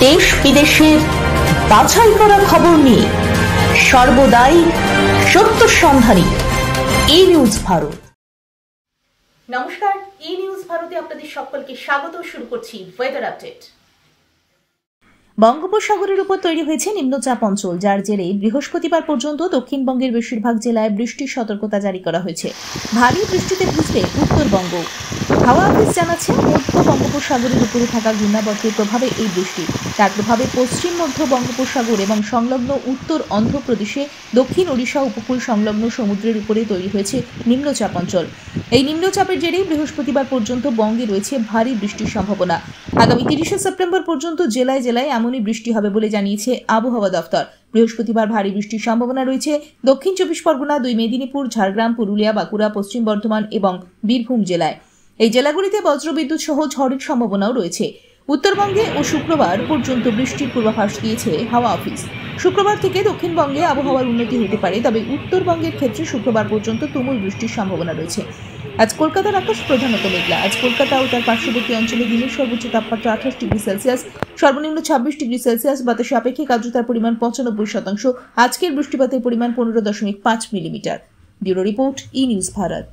দেশ বিদেশের বাছাই করা খবর নিয়ে সর্বদাই সত্য সন্ধানী ই নিউজ ভারত। নমস্কার, ই নিউজ ভারতে আপনাদের সকলকে স্বাগত। শুরু করছি ওয়েদার আপডেট। বঙ্গোপসাগরের উপর তৈরি হয়েছে নিম্নচাপ অঞ্চল, যার জেরে বৃহস্পতিবার পর্যন্ত দক্ষিণবঙ্গের বেশিরভাগ জেলায় বৃষ্টির সতর্কতা জারি করা হয়েছে। ভারী বৃষ্টিতে ভিজবে উত্তরবঙ্গ। হাওয়া অফিস জানাচ্ছে, মধ্য বঙ্গোপসাগরের উপরে থাকা ঘূর্ণাবর্তের প্রভাবে এই বৃষ্টি। তার প্রভাবে পশ্চিম মধ্য বঙ্গোপসাগর এবং সংলগ্ন উত্তর অন্ধ্রপ্রদেশে, দক্ষিণ ওড়িশা উপকূল সংলগ্ন সমুদ্রের উপরে তৈরি হয়েছে নিম্নচাপ অঞ্চল। এই নিম্নচাপের জেরেই বৃহস্পতিবার পর্যন্ত বঙ্গে রয়েছে ভারী বৃষ্টির সম্ভাবনা। আগামী 30শে সেপ্টেম্বর পর্যন্ত জেলায় জেলায় এমনই বৃষ্টি হবে বলে জানিয়েছে আবহাওয়া দফতর। বৃহস্পতিবার ভারী বৃষ্টির সম্ভাবনা রয়েছে দক্ষিণ চব্বিশ পরগনা, 2 মেদিনীপুর, ঝাড়গ্রাম, পুরুলিয়া, বাঁকুড়া, পশ্চিম বর্ধমান এবং বীরভূম জেলায়। এই জেলাগুলিতে বজ্রবিদ্যুৎ সহ ঝড়ের সম্ভাবনাও রয়েছে। উত্তরবঙ্গে ও শুক্রবার পর্যন্ত বৃষ্টির পূর্বাভাস দিয়েছে হাওয়া অফিস। শুক্রবার থেকে দক্ষিণবঙ্গে আবহাওয়ার উন্নতি হতে পারে, তবে উত্তরবঙ্গের ক্ষেত্রে শুক্রবার পর্যন্ত তুমুল বৃষ্টির সম্ভাবনা রয়েছে। আজ কলকাতার আকাশ প্রধানত মেঘলা। আজ কলকাতা ও তার পার্শ্ববর্তী অঞ্চলে দিনের সর্বোচ্চ তাপমাত্রা 28 ডিগ্রি সেলসিয়াস, সর্বনিম্ন 26 ডিগ্রি সেলসিয়াস। বাতাসে আপেক্ষিক আর্দ্রতার পরিমাণ 95%। আজকের বৃষ্টিপাতের পরিমাণ 15.5 মিলিমিটার। ব্যুরো রিপোর্ট, ই নিউজ ভারত।